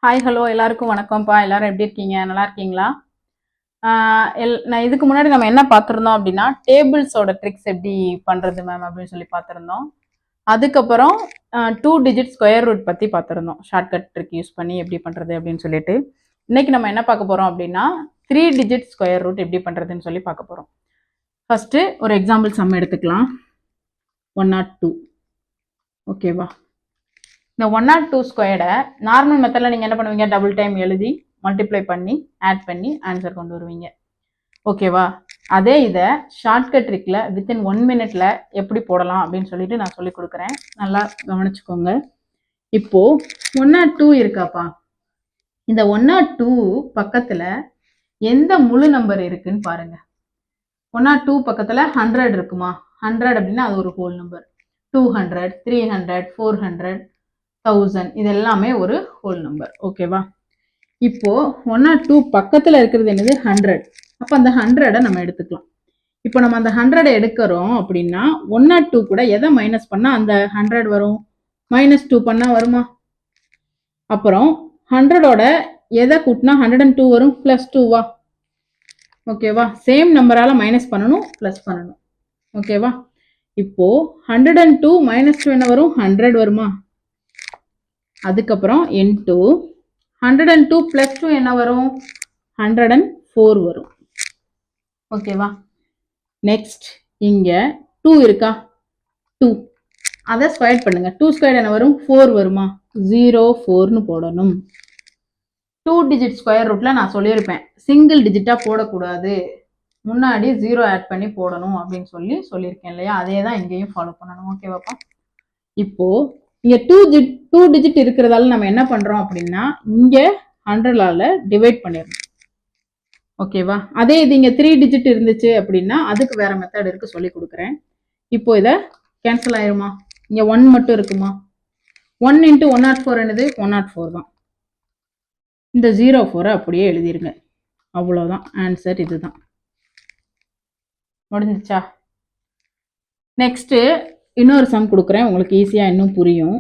Hi hello எல்லாருக்கும் வணக்கம்ப்பா. எல்லாரும் எப்படி இருக்கீங்க? நல்லா இருக்கீங்களா? நான் இதுக்கு முன்னாடி நம்ம என்ன பார்த்துருந்தோம் அப்படின்னா டேபிள்ஸோட ட்ரிக்ஸ் எப்படி பண்ணுறது மேம் அப்படின்னு சொல்லி பார்த்துருந்தோம். அதுக்கப்புறம் 2 டிஜிட் ஸ்கொயர் ரூட் பற்றி பார்த்துருந்தோம். ஷார்ட்கட் ட்ரிக் யூஸ் பண்ணி எப்படி பண்ணுறது அப்படின்னு சொல்லிட்டு. இன்னைக்கு நம்ம என்ன பார்க்க போகிறோம் அப்படின்னா 3 டிஜிட் ஸ்கொயர் ரூட் எப்படி பண்ணுறதுன்னு சொல்லி பார்க்க போகிறோம். ஃபஸ்ட்டு ஒரு எக்ஸாம்பிள் சம் எடுத்துக்கலாம். 102. ஓகேவா? இந்த 102 ஸ்கொயர்டை நார்மல் மெத்தடில் நீங்கள் என்ன பண்ணுவீங்க? டபுள் டைம் எழுதி மல்டிப்ளை பண்ணி ஆட் பண்ணி ஆன்சர் கொண்டு வருவீங்க. ஓகேவா? அதே இதை ஷார்ட்கட் ட்ரிக்கில் வித்தின் 1 மினிட்ல எப்படி போடலாம் அப்படின்னு சொல்லிட்டு நான் சொல்லி கொடுக்குறேன். நல்லா கவனிச்சுக்கோங்க. இப்போ 102 இருக்காப்பா. இந்த 102 பக்கத்தில் எந்த முழு நம்பர் இருக்குன்னு பாருங்க. 102 பக்கத்தில் 100 இருக்குமா? 100 அப்படின்னா அது ஒரு ஹோல் நம்பர். 200, 300, 400, 1000 இது எல்லாமே ஒரு ஹோல் நம்பர். ஓகேவா? இப்போ 102 பக்கத்துல இருக்கிறது என்னது? 100. அப்ப அந்த 100 நம்ம எடுத்துக்கலாம். இப்போ நம்ம அந்த 100 எடுக்கிறோம் அப்படின்னா 102 கூட எதை மைனஸ் பண்ணா அந்த 100 வரும்? -2 பண்ணா வருமா? அப்புறம் 100ஓட எதை கூட்டினா 102 வரும்? +2வா? ஓகேவா? சேம் நம்பரால மைனஸ் பண்ணணும், பிளஸ் பண்ணணும். ஓகேவா? இப்போ 102 -2 என்ன வரும்? 100 வருமா? அதுக்கப்புறம் இன்டூ 102 + 2 என்ன வரும்? 104 வரும். ஓகேவா? நெக்ஸ்ட் இங்க 2 இருக்கா? 2 அதை ஸ்கொயர் பண்ணுங்க. 2 ஸ்கொயர் என்ன வரும்? 4 வருமா? 04ன்னு போடணும். 2 டிஜிட் ஸ்கொயர் ரூட்ல நான் சொல்லியிருப்பேன், சிங்கிள் டிஜிட்டா போடக்கூடாது, முன்னாடி 0 ஆட் பண்ணி போடணும் அப்படின்னு சொல்லியிருக்கேன் இல்லையா? அதே தான் இங்கேயும் ஃபாலோ பண்ணணும். ஓகேவாப்பா? இப்போ இங்க 2 டிஜிட் இருக்கிறதால நம்ம என்ன பண்றோம் அப்படின்னா இங்க 100ஆல டிவைட் பண்ணிடணும். ஓகேவா? அதே இது இங்க 3 டிஜிட் இருந்துச்சு அப்படின்னா அதுக்கு வேற மெத்தட் இருக்கு, சொல்லி கொடுக்குறேன். இப்போ இதை கேன்சல் ஆயிருமா? இங்க 1 மட்டும் இருக்குமா? 1 × 104 என்னது? 104 தான். இந்த 04 அப்படியே எழுதிருங்க. அவ்வளவுதான் ஆன்சர். இதுதான். முடிஞ்சிச்சா? நெக்ஸ்ட் இன்னொரு சம் கொடுக்குறேன், உங்களுக்கு ஈஸியாக இன்னும் புரியும்.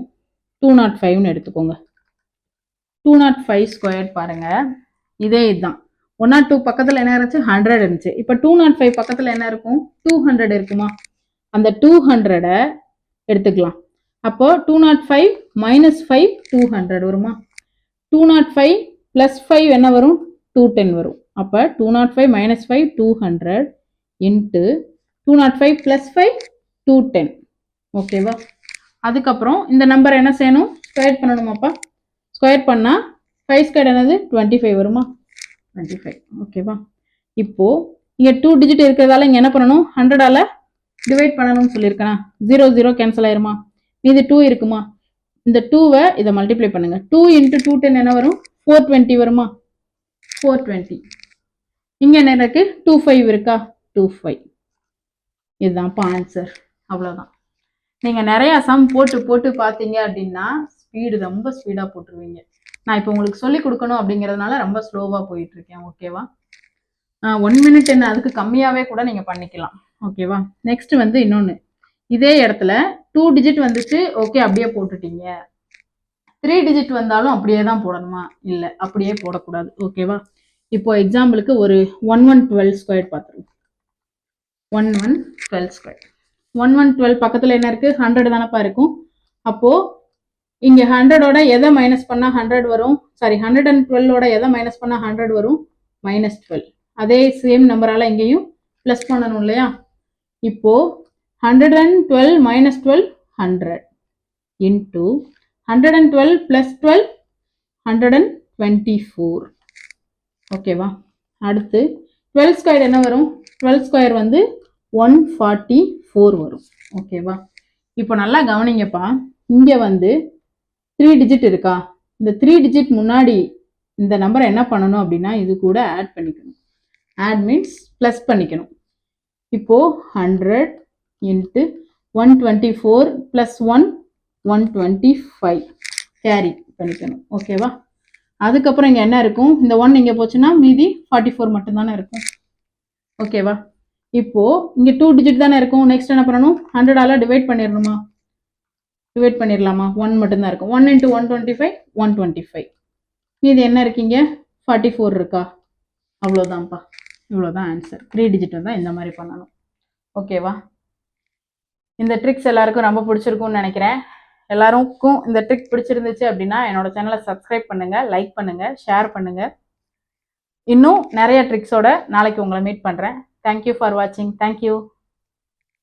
205ன்னு எடுத்துக்கோங்க. 205 ஸ்கொயர் பாருங்க. இதே இதுதான். 102 பக்கத்தில் என்ன இருந்துச்சு? 100 இருந்துச்சு. இப்போ 205 பக்கத்தில் என்ன இருக்கும்? 200 இருக்குமா? அந்த 200 எடுத்துக்கலாம். அப்போ 205 - 5 200 வருமா? 205 + 5 என்ன வரும்? 210 வரும். அப்போ 205 - 5 200 இன்ட்டு 205 + 5 210. ஓகேவா? அதுக்கப்புறம் இந்த நம்பர் என்ன செய்யணும்? ஸ்கொயர் பண்ணணுமாப்பா. ஸ்கொயர் பண்ணா 5 ஸ்கொயர் என்னது? 25 வருமா? 25. ஓகேவா? இப்போ இங்க 2 டிஜிட் இருக்கிறதால இங்க என்ன பண்ணணும்? 100ஆல டிவைட் பண்ணணும்னு சொல்லியிருக்கேனா? 0 கேன்சல் ஆயிருமா? இது 2 இருக்குமா? இந்த 2வை இதை மல்டிப்ளை பண்ணுங்க. 2 × 210 என்ன வரும்? 420 வருமா? 420. இங்க என்ன இருக்கு? 25 இருக்கா? 25. இதுதான்ப்பா ஆன்சர். அவ்வளவுதான். நீங்க நிறைய சம் போட்டு பார்த்தீங்க அப்படின்னா ரொம்ப ஸ்பீடா போட்டுருவீங்க. நான் இப்போ உங்களுக்கு சொல்லி கொடுக்கணும் அப்படிங்கிறதுனால ரொம்ப ஸ்லோவா போயிட்டு இருக்கேன். ஓகேவா? 1 மினிட் என்ன, அதுக்கு கம்மியாவே கூட நீங்க பண்ணிக்கலாம். ஓகேவா? நெக்ஸ்ட் வந்து இன்னொன்னு, இதே இடத்துல 2 டிஜிட் வந்துச்சு, ஓகே அப்படியே போட்டுட்டீங்க. 3 டிஜிட் வந்தாலும் அப்படியே தான் போடணுமா? இல்லை, அப்படியே போடக்கூடாது. ஓகேவா? இப்போ எக்ஸாம்பிளுக்கு ஒரு 1112 ஸ்கொயர் பார்த்துருவோம். 1112 ஸ்கொயர். 1112 பக்கத்துல என்ன இருக்கு? 100 தானப்பா இருக்கும். அப்போ இங்க 100ஓட எதை மைனஸ் பண்ணா 100 வரும்? சாரி, 112ஓட எதை மைனஸ் பண்ணா 100 வரும்? -12. அதே சேம் நம்பரால இங்கேயும் பிளஸ் பண்ணணும் இல்லையா? இப்போ 112 - 12 100 இன்டூ 112 + 12 124. ஓகேவா? அடுத்து 12 ஸ்கொயர் என்ன வரும்? 12 ஸ்கொயர் வந்து 144 வரும். ஓகேவா? இப்போ நல்லா கவனிங்கப்பா. இங்க வந்து 3 டிஜிட் இருக்கா? இந்த 3 டிஜிட் முன்னாடி இந்த நம்பரை என்ன பண்ணணும் அப்படின்னா இது கூட ஆட் பண்ணிக்கணும். ஆட் மீன்ஸ் பிளஸ் பண்ணிக்கணும். இப்போ 100 இன்ட்டு 124 + 1 125 கேரி பண்ணிக்கணும். ஓகேவா? அதுக்கப்புறம் இங்க என்ன இருக்கும்? இந்த 1 இங்க போச்சுன்னா மீதி 44 மட்டும்தானே இருக்கும். ஓகேவா? இப்போ இங்க 2 டிஜிட் தானே இருக்கும். நெக்ஸ்ட் என்ன பண்ணணும்? 100ஆல டிவைட் பண்ணிடணுமா? டிவைட் பண்ணிடலாமா? 1 மட்டும்தான் இருக்கும். 1 × 125 125. மீதி என்ன இருக்கீங்க 44 இருக்கா? அவ்வளோதான்ப்பா. இவ்வளோதான் ஆன்சர். 3 டிஜிட் வந்தால் இந்த மாதிரி பண்ணணும். ஓகேவா? இந்த ட்ரிக்ஸ் எல்லாருக்கும் ரொம்ப பிடிச்சிருக்கும்னு நினைக்கிறேன். எல்லாருக்கும் இந்த ட்ரிக் பிடிச்சிருந்துச்சு அப்படின்னா என்னோட சேனலை சப்ஸ்கிரைப் பண்ணுங்கள், லைக் பண்ணுங்கள், ஷேர் பண்ணுங்கள். இன்னும் நிறைய ட்ரிக்ஸோட நாளைக்கு உங்களை மீட் பண்ணுறேன். தேங்க்யூ ஃபார் வாட்சிங். தேங்க்யூ.